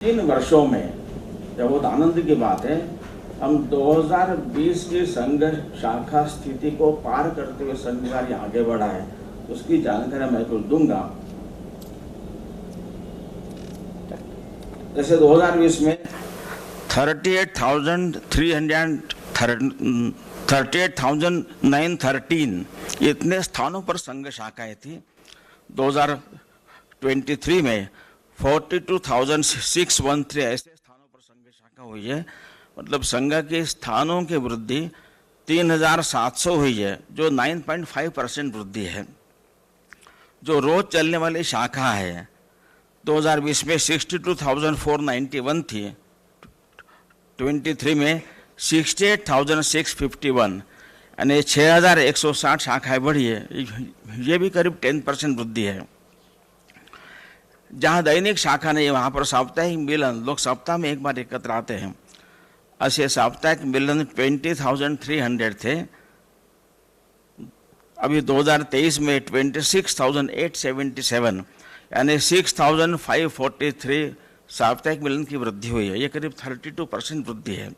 इन वर्षों में यह बहुत आनंद की बात है, हम 2020 की संघ शाखा स्थिति को पार करते हुए संघ कार्य आगे बढ़ा है, उसकी जानकारी मैं कुछ दूंगा। जैसे 2020 में 38,913 इतने स्थानों पर संघ शाखाएं थी। 2023 में 42,613 ऐसे स्थानों पर संघ शाखा हुई है। मतलब संघ के स्थानों की वृद्धि 3,700 हुई है, जो 9.5% वृद्धि है। जो रोज चलने वाली शाखा है 2020 में 62,491 थी, 23 में 68,651 यानी 6,160 शाखाएं बढ़ी है। ये भी करीब 10% वृद्धि है। जहाँ दैनिक शाखा नहीं, वहाँ पर साप्ताहिक मिलन, लोग सप्ताह में एक बार एकत्र आते हैं। ऐसे साप्ताहिक मिलन 20,300 थे। अभी 2023 में 26,877 यानी 6,543 साप्ताहिक मिलन की वृद्धि हुई है। ये करीब 32% वृद्धि है।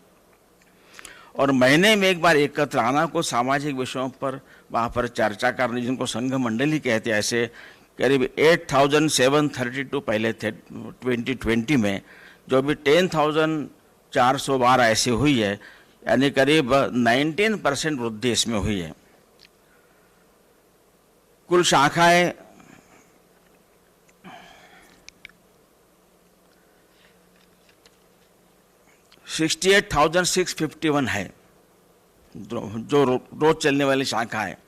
और महीने में एक बार एकत्र आना को सामाजिक विषयों पर वहाँ पर चर्चा करने, जिनको संघ मंडली कहते हैं, ऐसे करीब 8,732 पहले थे 2020 में, जो भी 10,412 ऐसी हुई है, यानी करीब 19% वृद्धि इसमें हुई है। कुल शाखाएं 68,651 है, जो रोज चलने वाली शाखा है।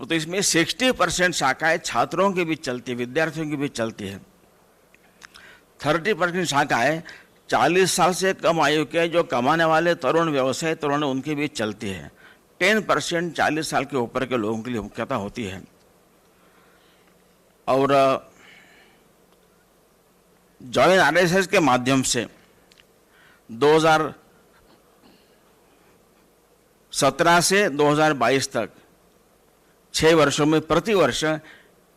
तो इसमें 60% शाखाएं छात्रों के बीच चलती है, विद्यार्थियों के बीच चलती है। 30% शाखाएं 40 साल से कम आयु के जो कमाने वाले तरुण व्यवसाय तरुण उनके बीच चलती है। 10% 40 साल के ऊपर के लोगों के लिए मुख्यतः होती है। और जॉइन आरएसएस के माध्यम से 2017 से 2022 तक 6 वर्षों में प्रति वर्ष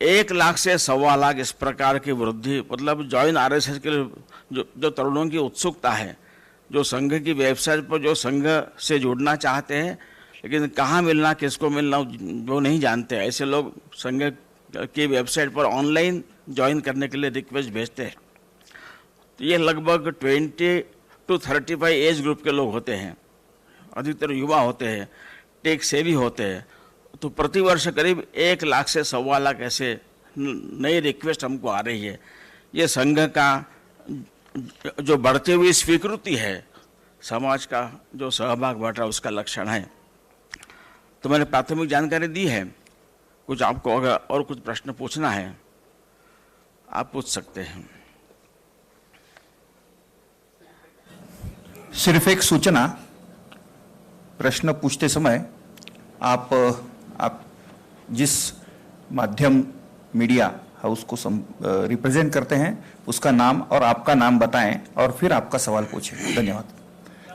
1 लाख से 1.25 लाख इस प्रकार की वृद्धि। मतलब जॉइन आरएसएस के लिए जो तरुणों की उत्सुकता है, जो संघ की वेबसाइट पर जो संघ से जुड़ना चाहते हैं लेकिन कहाँ मिलना, किसको मिलना वो नहीं जानते, ऐसे लोग संघ की वेबसाइट पर ऑनलाइन ज्वाइन करने के लिए रिक्वेस्ट भेजते हैं। तो ये लगभग 20 to 35 एज ग्रुप के लोग होते हैं, अधिकतर युवा होते हैं, टेक सेवी होते हैं। तो प्रति वर्ष करीब 1 लाख से 1.25 लाख ऐसे नई रिक्वेस्ट हमको आ रही है। ये संघ का जो बढ़ती हुई स्वीकृति है, समाज का जो सहभाग बढ़ रहा है, उसका लक्षण है। तो मैंने प्राथमिक जानकारी दी है। कुछ आपको अगर और कुछ प्रश्न पूछना है आप पूछ सकते हैं। सिर्फ एक सूचना, प्रश्न पूछते समय आप जिस माध्यम मीडिया हाउस को रिप्रेजेंट करते हैं उसका नाम और आपका नाम बताएं और फिर आपका सवाल पूछें। धन्यवाद।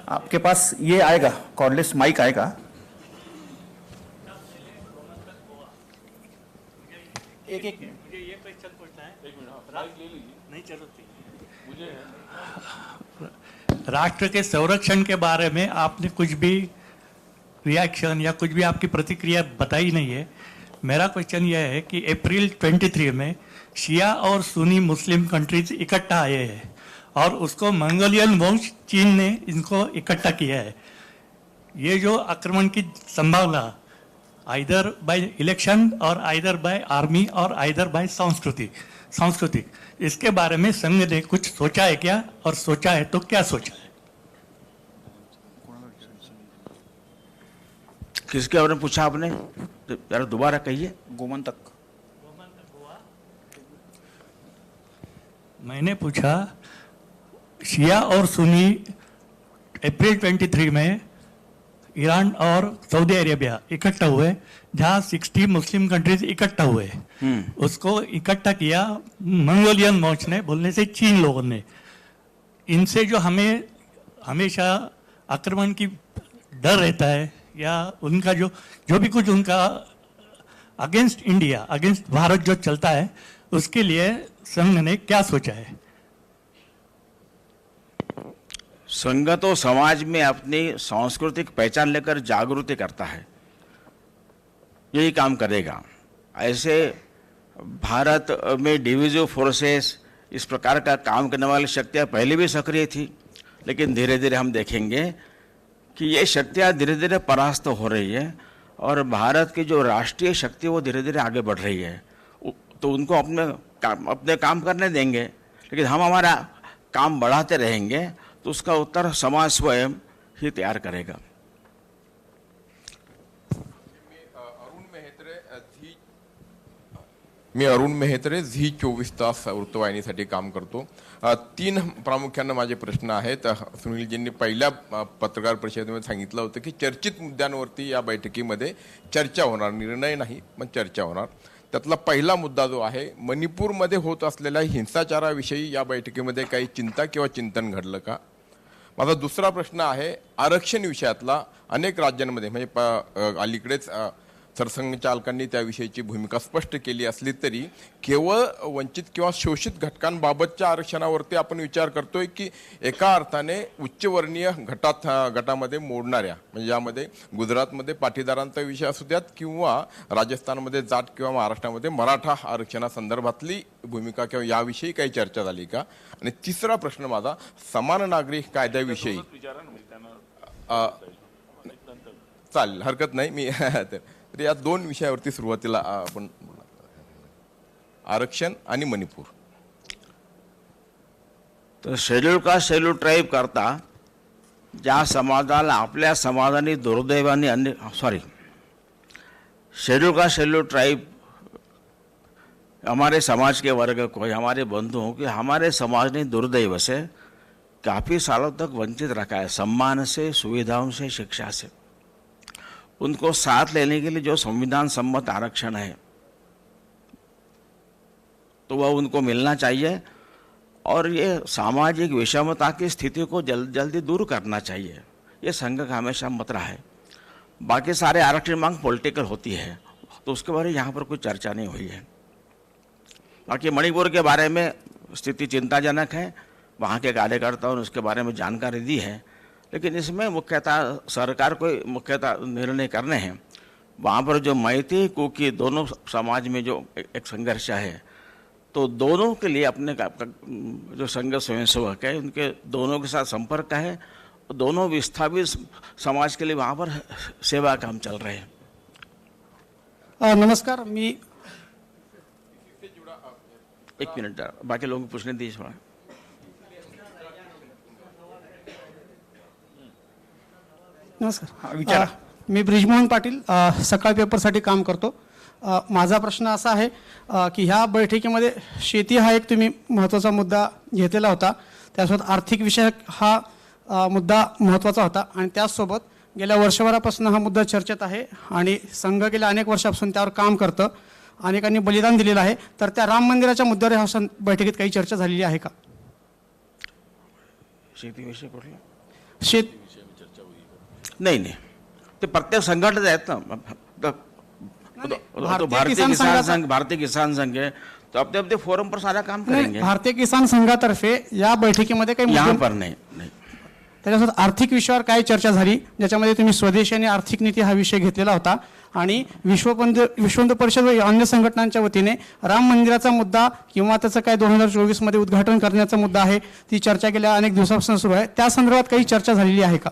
आपके पास ये आएगा, कॉर्डलेस माइक आएगा। एक मुझे ये क्वेश्चन पूछना है। एक मिनट, माइक ले लीजिए। नहीं चलो मुझे राष्ट्र के संरक्षण के बारे में आपने कुछ भी रिएक्शन या कुछ भी आपकी प्रतिक्रिया बताई नहीं है। मेरा क्वेश्चन यह है कि अप्रैल 23 में शिया और सुन्नी मुस्लिम कंट्रीज इकट्ठा आए हैं और उसको मंगोलियन वंश चीन ने इनको इकट्ठा किया है। ये जो आक्रमण की संभावना आइदर बाय इलेक्शन और आइदर बाय आर्मी और आइदर बाय सांस्कृतिक, इसके बारे में संघ ने कुछ सोचा है क्या, और सोचा है तो क्या सोचा है? किसके बारे में पूछा आपने? जरा दोबारा कहिए। गोमंतक हुआ। मैंने पूछा शिया और सुन्नी अप्रैल 23 में ईरान और सऊदी अरेबिया इकट्ठा हुए, जहां 60 मुस्लिम कंट्रीज इकट्ठा हुए। उसको इकट्ठा किया मंगोलियन वंश ने, बोलने से चीन लोगों ने। इनसे जो हमें हमेशा आक्रमण की डर रहता है, या उनका जो भी कुछ उनका अगेंस्ट इंडिया, अगेंस्ट भारत जो चलता है, उसके लिए संघ ने क्या सोचा है? संघ तो समाज में अपनी सांस्कृतिक पहचान लेकर जागृति करता है, यही काम करेगा। ऐसे भारत में डिविजिव फोर्सेस इस प्रकार का काम करने वाली शक्तियां पहले भी सक्रिय थी, लेकिन धीरे धीरे हम देखेंगे कि ये शक्तियां धीरे धीरे परास्त हो रही है और भारत की जो राष्ट्रीय शक्ति वो धीरे धीरे आगे बढ़ रही है। तो उनको अपने काम करने देंगे, लेकिन हम हमारा काम बढ़ाते रहेंगे तो उसका उत्तर समाज स्वयं ही तैयार करेगा। मी अरुण मेहत्रे झी 24 तास वृत्तवाहिनीसाठी काम करतो। 3 प्रामुख्याने माझे प्रश्न आहेत। सुनीलजींनी पहिल्या पत्रकार परिषदेमध्ये सांगितलं होतं की चर्चित मुद्द्यांवरती या बैठकीमध्ये चर्चा होणार, निर्णय नाही पण चर्चा होणार। त्यातला पहिला मुद्दा जो आहे मणिपूरमध्ये होत असलेल्या हिंसाचाराविषयी या बैठकीमध्ये काही चिंता किंवा चिंतन घडलं का? माझा दुसरा प्रश्न आहे आरक्षण विषयातला अनेक राज्यांमध्ये म्हणजे अलीकडेच सरसंघचालकांनी त्याविषयीची भूमिका स्पष्ट केली असली तरी केवळ वंचित किंवा शोषित घटकांबाबतच्या आरक्षणावरती आपण विचार करतोय की एका अर्थाने उच्चवर्णीय गटामध्ये मोडणाऱ्या, म्हणजे यामध्ये गुजरातमध्ये पाटीदारांचा विषय असू द्यात किंवा राजस्थानमध्ये जाट किंवा महाराष्ट्रामध्ये मराठा आरक्षणासंदर्भातली भूमिका किंवा याविषयी काही चर्चा झाली का? आणि तिसरा प्रश्न माझा समान नागरिक कायद्याविषयी चालेल, हरकत नाही। मी तर या 2 विषयावरती सुरुवातीला आपण आरक्षण आणि मणिपूर। तर शेड्यूल कास्ट शेड्यूल ट्राईब करता ज्या समाजाला आपल्या समाजाने दुर्दैवाने शेड्यूल कास्ट शेड्यूल ट्राइब हमारे समाज के वर्ग को, हमारे बंधुओं के, हमारे समाज ने दुर्दैव से काफ़ी सालों तक वंचित रखा है, सम्मान से, सुविधाओं से, शिक्षा से। उनको साथ लेने के लिए जो संविधान सम्मत आरक्षण है तो वह उनको मिलना चाहिए और ये सामाजिक विषमता की स्थिति को जल्दी दूर करना चाहिए। ये संघ का हमेशा मत रहा है। बाकी सारे आरक्षण मांग पॉलिटिकल होती है तो उसके बारे में यहाँ पर कोई चर्चा नहीं हुई है। बाकी मणिपुर के बारे में स्थिति चिंताजनक है, वहाँ के कार्यकर्ताओं ने उसके बारे में जानकारी दी है, लेकिन इसमें मुख्यतः सरकार को मुख्यतः निर्णय करने हैं। वहाँ पर जो मैती कुकी दोनों समाज में जो एक संघर्ष है तो दोनों के लिए अपने जो संघ स्वयंसेवक है उनके दोनों के साथ संपर्क है, दोनों विस्थापित समाज के लिए वहाँ पर सेवा काम चल रहे हैं। नमस्कार, मी एक मिनट बाकी लोगों को पूछने दीजिए थोड़ा। नमस्कार, मी ब्रिजमोहन पाटील सकाळ पेपरसाठी काम करतो। माझा प्रश्न असा आहे की ह्या बैठकीमध्ये शेती हा एक तुम्ही महत्त्वाचा मुद्दा घेतलेला होता, त्यासोबत आर्थिक विषयक हा मुद्दा महत्त्वाचा होता आणि त्याचसोबत गेल्या वर्षभरापासून हा मुद्दा चर्चेत आहे आणि संघ गेल्या अनेक वर्षापासून त्यावर काम करतं, अनेकांनी बलिदान दिलेलं आहे। तर त्या राम मंदिराच्या मुद्द्यावर ह्या बैठकीत काही चर्चा झालेली आहे का? शेतीविषयी कुठला शेत नहीं ते प्रत्येक संघटना आहेत ना, तो भारतीय किसान संघ है तो अपने अपने फोरम पर सारा काम करेंगे। भारतीय किसान संघातर्फे या बैठकीमध्ये काही यहाँ पर नहीं त्याच्यासोबत आर्थिक विषयावर काय चर्चा झाली, ज्याच्यामध्ये तुम्ही स्वदेशी आणि आर्थिक नीती हा विषय घेतलेला होता आणि विश्व हिंदू परिषद व अन्य संघटनांच्या वतीने राम मंदिराचा मुद्दा किंवा त्याचं काय 2024 मध्ये उद्घाटन करण्याचा मुद्दा आहे, ती चर्चा गेल्या अनेक दिवसापासून सुरू आहे। त्या संदर्भात काही चर्चा झालेली आहे का?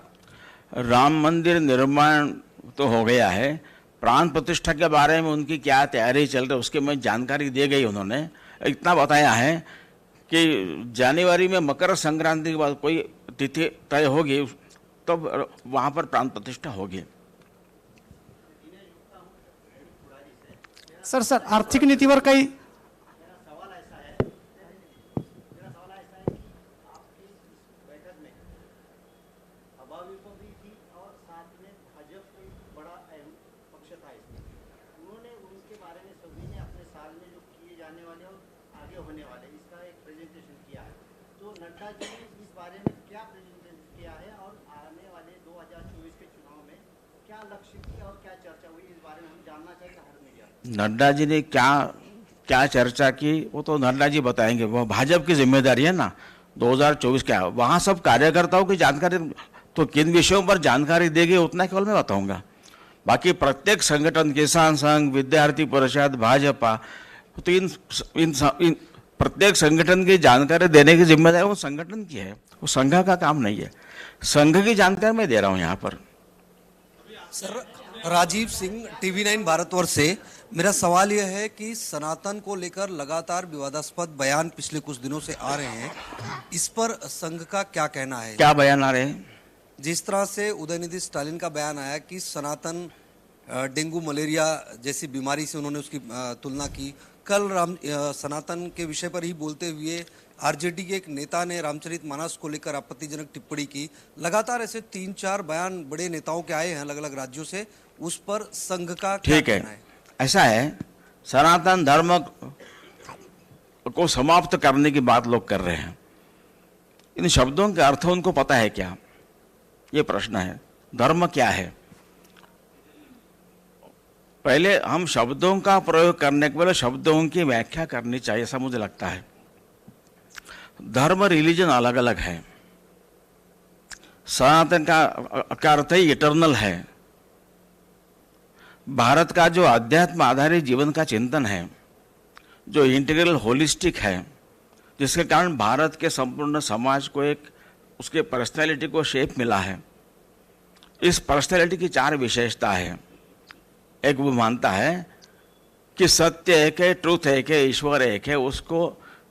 राम मंदिर निर्माण तो हो गया है, प्राण प्रतिष्ठा के बारे में उनकी क्या तैयारी चल रही है उसकी मैं जानकारी दी गई। उन्होंने इतना बताया है कि जनवरी में मकर संक्रांति के बाद कोई तिथि तय होगी तो वहाँ पर प्राण प्रतिष्ठा होगी। सर आर्थिक नीतीवर काही नड्डा जी ने क्या चर्चा की वो तो नड्डा जी बताएंगे, वो भाजपा की जिम्मेदारी है ना, 2024 क्या है, वहाँ सब कार्यकर्ताओं की जानकारी, तो किन विषयों पर जानकारी देगी उतना केवल मैं बताऊंगा। बाकी प्रत्येक संगठन, किसान संघ, विद्यार्थी परिषद, भाजपा, तो इन प्रत्येक संगठन की जानकारी देने की जिम्मेदारी वो संगठन की है, वो संघ का काम नहीं है। संघ की जानकारी मैं दे रहा हूँ यहाँ पर। सर, राजीव सिंह, TV9 भारतवर्ष से। मेरा सवाल यह है कि सनातन को लेकर लगातार विवादास्पद बयान पिछले कुछ दिनों से आ रहे हैं, इस पर संघ का क्या कहना है? क्या बयान आ रहे हैं? जिस तरह से उदयनिधि स्टालिन का बयान आया कि सनातन डेंगू मलेरिया जैसी बीमारी से उन्होंने उसकी तुलना की। कल सनातन के विषय पर ही बोलते हुए आरजेडी के एक नेता ने रामचरितमानस को लेकर आपत्तिजनक टिप्पणी की। लगातार ऐसे 3-4 बयान बड़े नेताओं के आए हैं अलग अलग राज्यों से, उस पर संघ का क्या कहना है? ऐसा है, सनातन धर्म को समाप्त करने की बात लोग कर रहे हैं। इन शब्दों के अर्थ उनको पता है क्या, ये प्रश्न है। धर्म क्या है? पहले हम शब्दों का प्रयोग करने के पहले शब्दों की व्याख्या करनी चाहिए, ऐसा मुझे लगता है। धर्म, रिलीजन अलग अलग है। सनातन का अर्थ ही इटर्नल है। भारत का जो अध्यात्म आधारित जीवन का चिंतन है, जो इंटीग्रल होलिस्टिक है, जिसके कारण भारत के संपूर्ण समाज को एक उसके पर्सनैलिटी को शेप मिला है। इस पर्सनैलिटी की 4 विशेषता है। एक, वो मानता है कि सत्य एक है, ट्रूथ एक है, ईश्वर एक है। उसको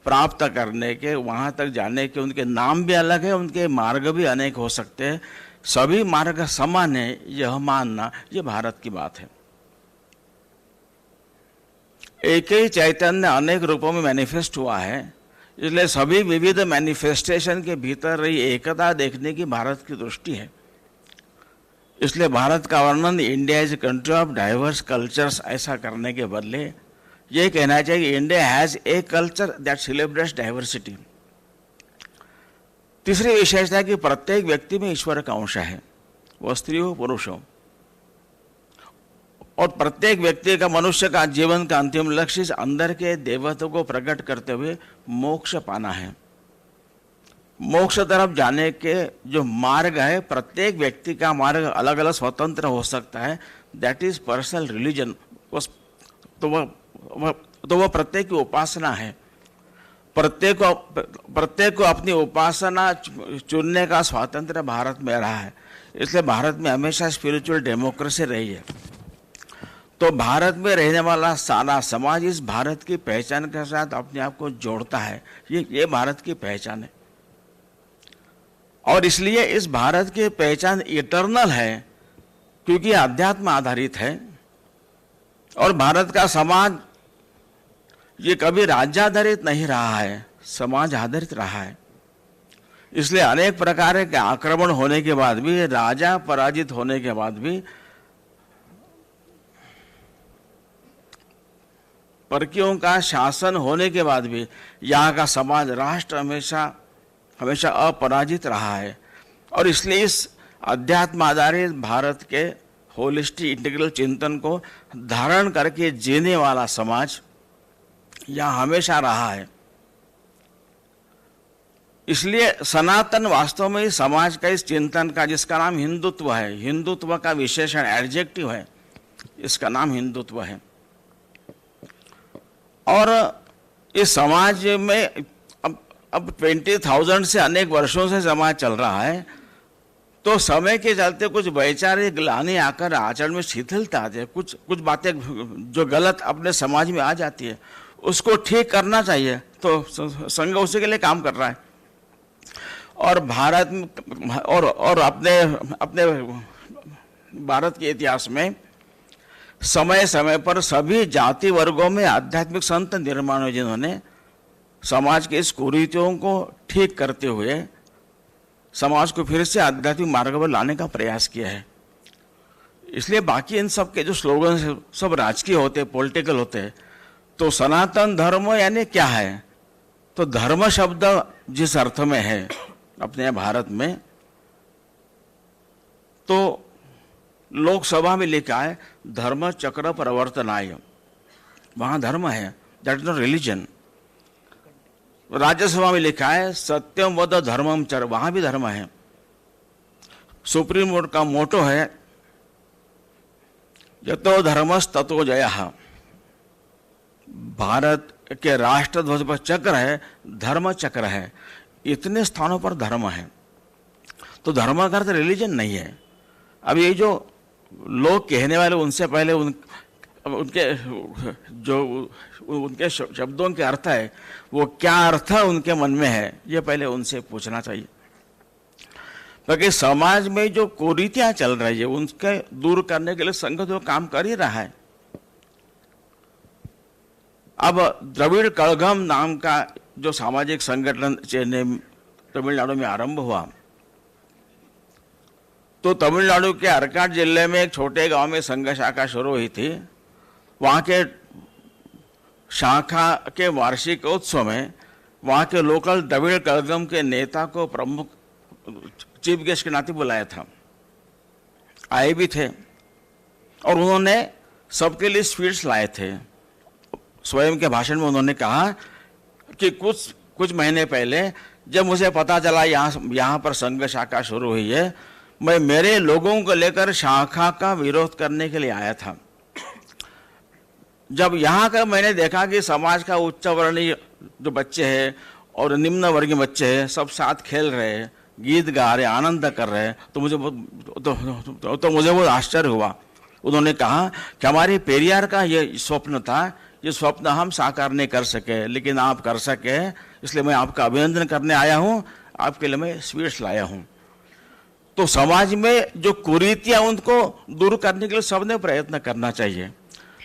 प्राप्त करने के, वहाँ तक जाने के उनके नाम भी अलग है, उनके मार्ग भी अनेक हो सकते हैं, सभी मार्ग समान है, यह मानना, ये भारत की बात है। एक ही चैतन्य अनेक रूपों में मैनिफेस्ट हुआ है, इसलिए सभी विविध मैनिफेस्टेशन के भीतर रही एकता देखने की भारत की दृष्टि है। इसलिए भारत का वर्णन India is a country of diverse cultures ऐसा करने के बदले ये कहना चाहिए India has a culture that celebrates diversity. तीसरी विशेषता है कि प्रत्येक व्यक्ति में ईश्वर का अंश है, वह स्त्री हो पुरुष हो, और प्रत्येक व्यक्ति का, मनुष्य का जीवन का अंतिम लक्ष्य इस अंदर के देवत्व को प्रकट करते हुए मोक्ष पाना है। मोक्ष तरफ जाने के जो मार्ग है, प्रत्येक व्यक्ति का मार्ग अलग अलग स्वतंत्र हो सकता है, दैट इज पर्सनल रिलीजन। तो वह प्रत्येक की उपासना है। प्रत्येक को अपनी उपासना चुनने का स्वातंत्र्य भारत में रहा है। इसलिए भारत में हमेशा स्पिरिचुअल डेमोक्रेसी रही है। तो भारत में रहने वाला सारा समाज इस भारत की पहचान के साथ अपने आप को जोड़ता है। ये भारत की पहचान है, और इसलिए इस भारत की पहचान इटर्नल है, क्योंकि अध्यात्म आधारित है। और भारत का समाज ये कभी राज्य आधारित नहीं रहा है, समाज आधारित रहा है। इसलिए अनेक प्रकार के आक्रमण होने के बाद भी, राजा पराजित होने के बाद भी, परकियों का शासन होने के बाद भी यहाँ का समाज, राष्ट्र हमेशा अपराजित रहा है। और इसलिए इस अध्यात्म आधारित भारत के होलिस्टिक इंटीग्रल चिंतन को धारण करके जीने वाला समाज यहाँ हमेशा रहा है। इसलिए सनातन वास्तव में इस समाज का, इस चिंतन का, जिसका नाम हिंदुत्व है, हिंदुत्व का विशेषण एडजेक्टिव है, इसका नाम हिंदुत्व है। और इस समाज में अब 20,000 से अनेक वर्षों से समाज चल रहा है। तो समय के चलते कुछ वैचारिक ग्लानि आकर आचरण में शिथिलता आती है, कुछ बातें जो गलत अपने समाज में आ जाती है, उसको ठीक करना चाहिए। तो संघ उसी के लिए काम कर रहा है। और भारत में और अपने भारत के इतिहास में समय समय पर सभी जाति वर्गों में आध्यात्मिक संत निर्माण हुए, जिन्होंने समाज के इस कुरीतियों को ठीक करते हुए समाज को फिर से आध्यात्मिक मार्ग पर लाने का प्रयास किया है। इसलिए बाकी इन सब के जो स्लोगन सब राजकीय होते, पॉलिटिकल होते हैं। तो सनातन धर्म यानी क्या है? तो धर्म शब्द जिस अर्थ में है अपने भारत में, तो लोकसभा में लिखा है धर्म चक्र प्रवर्तनाय, वहां धर्म है, that is not religion. Rajya Sabha में लिखा है सत्यम वद धर्मम चर, वहां भी धर्म है। सुप्रीम कोर्ट का मोटो है यतो धर्मस ततो जयः। भारत के राष्ट्र ध्वज पर चक्र है, धर्म चक्र है, इतने स्थानों पर धर्म है। तो धर्म का अर्थ रिलीजन नहीं है। अब ये जो लोग कहने वाले उनसे पहले उनके शब्दों के अर्थ है, वो क्या अर्थ उनके मन में है, ये पहले उनसे पूछना चाहिए। क्योंकि समाज में जो कुरीतियां चल रही है उनके दूर करने के लिए संघ तो काम कर ही रहा है। अब द्रविड़ कड़गम नाम का जो सामाजिक संगठन तमिलनाडु में आरंभ हुआ, तो तमिलनाडु के अर्काड जिले में एक छोटे गांव में संघ शाखा शुरू हुई थी। वहां के शाखा के वार्षिक उत्सव में वहां के लोकल द्रविड़ कड़गम के नेता को प्रमुख चीफ गेस्ट के नाते बुलाया था, आए भी थे और उन्होंने सबके लिए स्वीट्स लाए थे। स्वयं के भाषण में उन्होंने कहा कि कुछ महीने पहले जब मुझे पता चला यहाँ पर संघ शाखा शुरू हुई है, मैं मेरे लोगों को लेकर शाखा का विरोध करने के लिए आया था। जब यहाँ का मैंने देखा कि समाज का उच्च वर्णीय जो बच्चे हैं और निम्न वर्गीय बच्चे हैं सब साथ खेल रहे हैं, गीत गा रहे, आनंद कर रहे हैं, तो मुझे बहुत आश्चर्य हुआ। उन्होंने कहा कि हमारे पेरियार का ये स्वप्न था, ये स्वप्न हम साकार नहीं कर सके, लेकिन आप कर सके, इसलिए मैं आपका अभिनंदन करने आया हूँ, आपके लिए मैं स्वीट्स लाया हूँ। तो समाज में जो कुरीतियां उनको दूर करने के लिए सबने प्रयत्न करना चाहिए।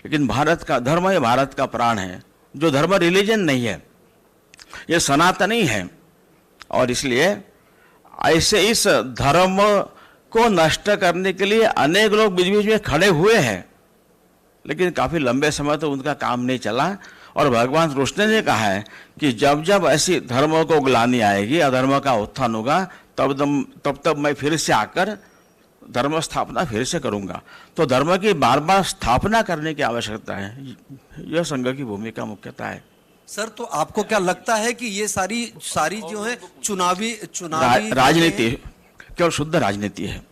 लेकिन भारत का धर्म ये भारत का प्राण है, जो धर्म रिलीजन नहीं है, ये सनातनी है। और इसलिए ऐसे इस धर्म को नष्ट करने के लिए अनेक लोग बीच बीच में खड़े हुए हैं, लेकिन काफी लंबे समय तो उनका काम नहीं चला। और भगवान कृष्ण ने कहा है कि जब जब ऐसी धर्मों को ग्लानि आएगी, अधर्म का उत्थान होगा, तब मैं फिर से आकर धर्म स्थापना फिर से करूंगा। तो धर्म की बार बार स्थापना करने की आवश्यकता है, यह संघ की भूमिका मुख्यतः है। सर, तो आपको क्या लगता है कि ये सारी जो है चुनावी राजनीति केवल शुद्ध राजनीति है।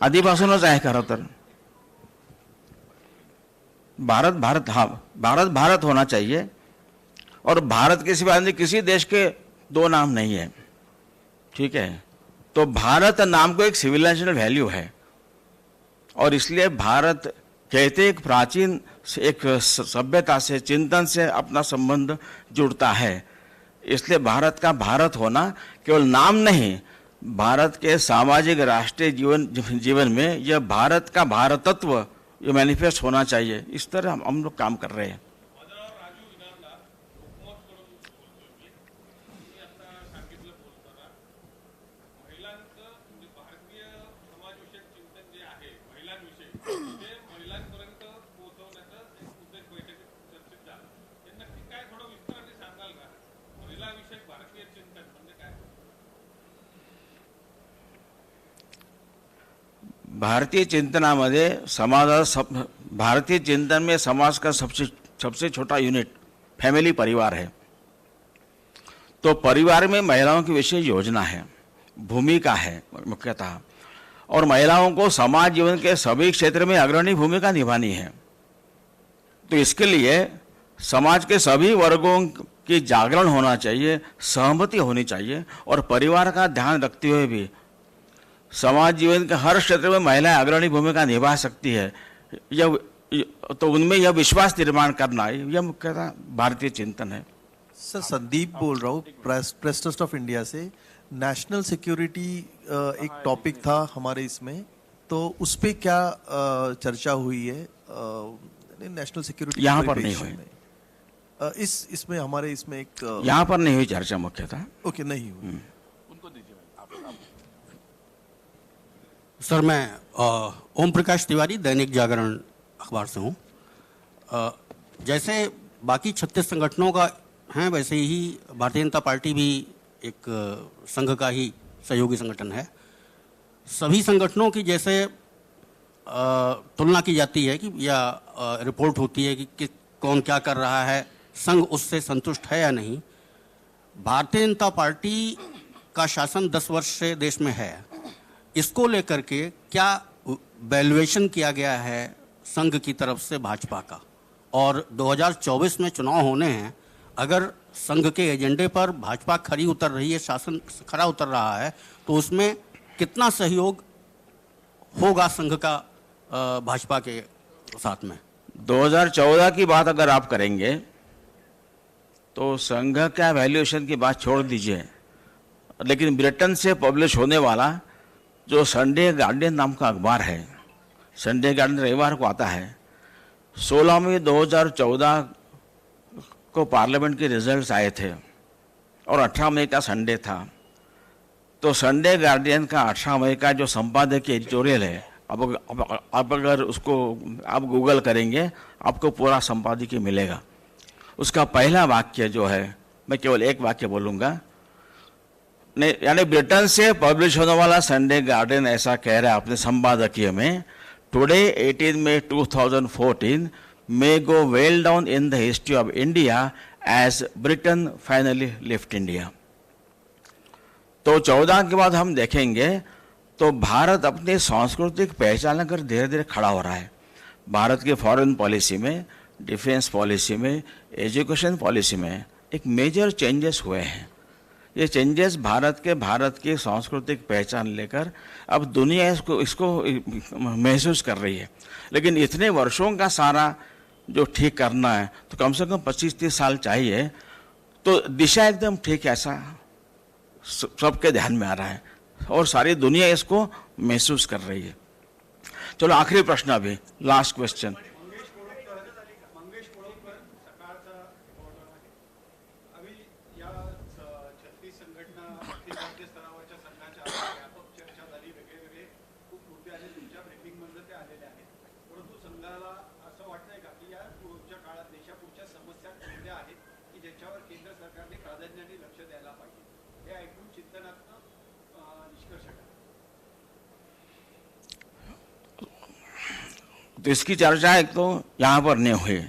आधीपासूनच आहे खरं तर। भारत होना चाहिए, और भारत के सिवा किसी देश के दो नाम नहीं है, ठीक है। तो भारत नाम को एक सिविलाइजेशनल वैल्यू है, और इसलिए भारत कहते एक प्राचीन एक सभ्यता से, चिंतन से अपना संबंध जुड़ता है। इसलिए भारत का भारत होना केवल नाम नहीं, भारत के सामाजिक राष्ट्रीय जीवन में यह भारत का भारतत्व ये मैनिफेस्ट होना चाहिए। इस तरह हम लोग काम कर रहे हैं। भारतीय चिंतनामध्ये भारतीय चिंतन में समाज का सबसे छोटा यूनिट फैमिली परिवार है। तो परिवार में महिलाओं की विशेष योजना है, भूमिका है मुख्यतः, और महिलाओं को समाज जीवन के सभी क्षेत्र में अग्रणी भूमिका निभानी है। तो इसके लिए समाज के सभी वर्गों की जागरण होना चाहिए, सहमति होनी चाहिए, और परिवार का ध्यान रखते हुए भी समाज जीवन के हर क्षेत्र में महिलाएं अग्रणी भूमिका निभा सकती है, तो उनमें यह विश्वास निर्माण करना, यह मुख्यतः भारतीय चिंतन है। सर, संदीप बोल रहा हूँ, प्रेस ट्रस्ट ऑफ इंडिया से। नेशनल सिक्योरिटी एक टॉपिक था हमारे इसमें, तो उस पे क्या चर्चा हुई है? नेशनल सिक्योरिटी यहाँ पर नहीं हुई, इसमें हमारे इसमें एक यहाँ पर नहीं हुई चर्चा मुख्यतः। ओके, नहीं हुई। सर, मैं ओम प्रकाश तिवारी, दैनिक जागरण अखबार से हूँ। जैसे बाकी 36 संगठनों का हैं वैसे ही भारतीय जनता पार्टी भी एक संघ का ही सहयोगी संगठन है। सभी संगठनों की जैसे तुलना की जाती है कि या रिपोर्ट होती है कि कौन क्या कर रहा है, संघ उससे संतुष्ट है या नहीं। भारतीय जनता पार्टी का शासन 10 वर्ष से देश में है, इसको लेकर के क्या वैल्यूएशन किया गया है संघ की तरफ से भाजपा का, और 2024 में चुनाव होने हैं, अगर संघ के एजेंडे पर भाजपा खरी उतर रही है, शासन खरा उतर रहा है, तो उसमें कितना सहयोग होगा संघ का भाजपा के साथ में? 2014 की बात अगर आप करेंगे तो संघ का वैल्यूएशन की बात छोड़ दीजिए, लेकिन ब्रिटेन से पब्लिश होने वाला जो संडे गार्डियन नाम का अखबार है, संडे गार्डियन रविवार को आता है, 16 मई 2014 को पार्लियामेंट के रिजल्ट्स आए थे और 18 मई का संडे था। तो संडे गार्डियन का 18 मई का जो संपादकीय एडिटोरियल है, अब अगर उसको आप गूगल करेंगे आपको पूरा संपादकीय मिलेगा। उसका पहला वाक्य जो है, मैं केवल एक वाक्य बोलूँगा, यानी ब्रिटेन से पब्लिश होने वाला संडे गार्डियन ऐसा कह रहा है अपने संपादकीय में, today 18 May 2014 may go well down in the history of India as Britain finally left India। तो 14 के बाद हम देखेंगे तो भारत अपनी सांस्कृतिक पहचान कर धीरे धीरे खड़ा हो रहा है। भारत की फॉरेन पॉलिसी में, डिफेंस पॉलिसी में, एजुकेशन पॉलिसी में एक मेजर चेंजेस हुए हैं। ये चेंजेस भारत की सांस्कृतिक पहचान लेकर अब दुनिया इसको महसूस कर रही है। लेकिन इतने वर्षों का सारा जो ठीक करना है तो कम से कम 25-30 साल चाहिए। तो दिशा एकदम ठीक है, ऐसा सबके ध्यान में आ रहा है और सारी दुनिया इसको महसूस कर रही है। चलो आखिरी प्रश्न, अभी लास्ट क्वेश्चन। तो इसकी चर्चा एक तो यहाँ पर नहीं हुई।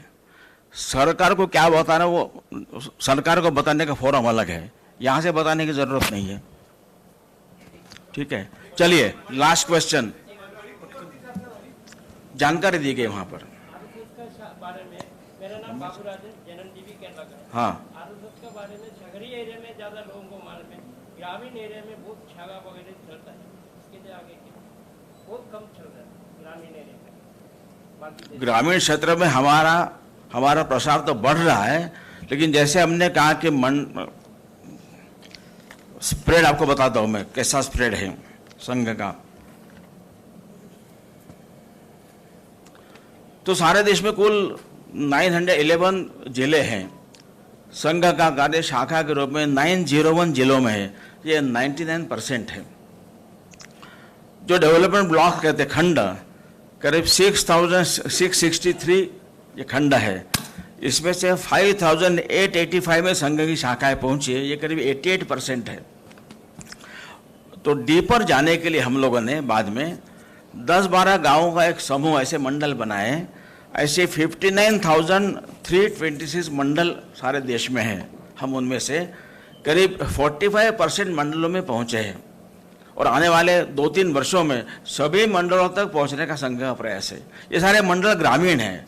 सरकार को क्या बताना, वो सरकार को बताने का फोरम अलग है, यहाँ से बताने की जरूरत नहीं है। ठीक है, चलिए लास्ट क्वेश्चन। जानकारी दी गई वहाँ पर। मेरा नाम बाबूराज है, जननजीवी केरला का। हाँ, आरएसएस के बारे में शहरी एरिया में ज्यादा लोगों को मालूम है, ग्रामीण एरिया में बहुत छागा वगैरह चलता है। इसके लिए आगे बहुत कम चल रहा है ग्रामीण एरिया में। ग्रामीण क्षेत्र में हमारा प्रसार तो बढ़ रहा है, लेकिन जैसे हमने कहा कि स्प्रेड आपको बताता हूं मैं कैसा स्प्रेड है संघ का। तो सारे देश में कुल 911 जिले हैं। संघ का कार्य शाखा के रूप में 901 जिलों में है, ये 99% है। जो डेवलपमेंट ब्लॉक कहते खंड, करीब 6,663 ये खंड है। इसमें से 5,885 में संघ की शाखाएं पहुंची है, ये करीब 88% है। तो डीपर जाने के लिए हम लोगों ने बाद में 10-12 गांवों का एक समूह, ऐसे मंडल बनाए। ऐसे 59,326 मंडल सारे देश में हैं। हम उनमें से करीब 45% मंडलों में पहुंचे हैं और आने वाले 2-3 वर्षों में सभी मंडलों तक पहुंचने का संघ का प्रयास है। ये सारे मंडल ग्रामीण हैं,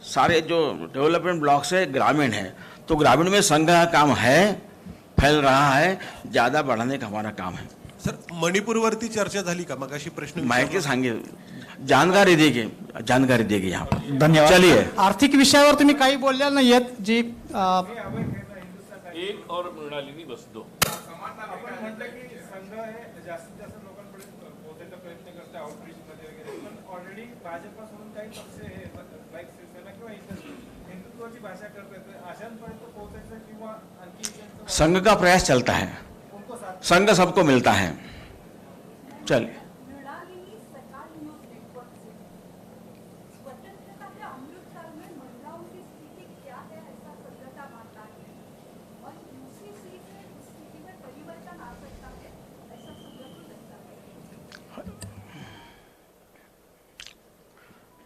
सारे जो डेवलपमेंट ब्लॉक से ग्रामीण हैं। तो ग्रामीण में संघ का काम है, फैल रहा है, ज़्यादा बढ़ाने का हमारा काम है। सर, मणिपूरवरती चर्चा झाली का? मगाशी प्रश्न माहिती सांगे, जानकारी देगी यहाँ पर। धन्यवाद। चलिए, आर्थिक विषयावर तुम्ही काही बोललेलं नाहीयेत जी एक और मृणालिनी बस दो। जास्तीत जास्त लोकांपर्यंत पोहोचायचा प्रयत्न करते आउटरीचमध्ये वगैरे, पण ऑलरेडी भाजपा सोडून काही पक्ष हे लाईक शिवसेना किंवा इतर हिंदुत्वाची भाषा करतात, अशांपर्यंत पोहोचायचं किंवा आणखी संघ का प्रयास चलता है, संघ सबको मिलता है। चलिए,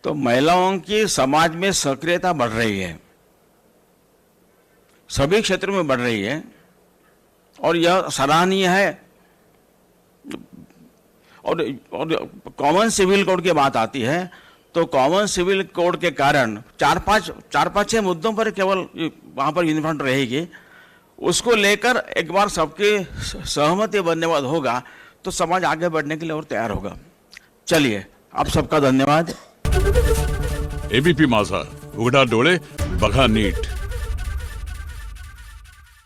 तो महिलाओं की समाज में सक्रियता बढ़ रही है, सभी क्षेत्रों में बढ़ रही है और यह सराहनीय है। और कॉमन सिविल कोड की बात आती है तो कॉमन सिविल कोड के कारण चार पांच 6 मुद्दों पर केवल वहां पर यूनिफॉर्म रहेगी, उसको लेकर एक बार सबकी सहमति बनने बाद होगा तो समाज आगे बढ़ने के लिए और तैयार होगा। चलिए, आप सबका धन्यवाद। एबीपी माझा, उघडा डोळे बघा नीट।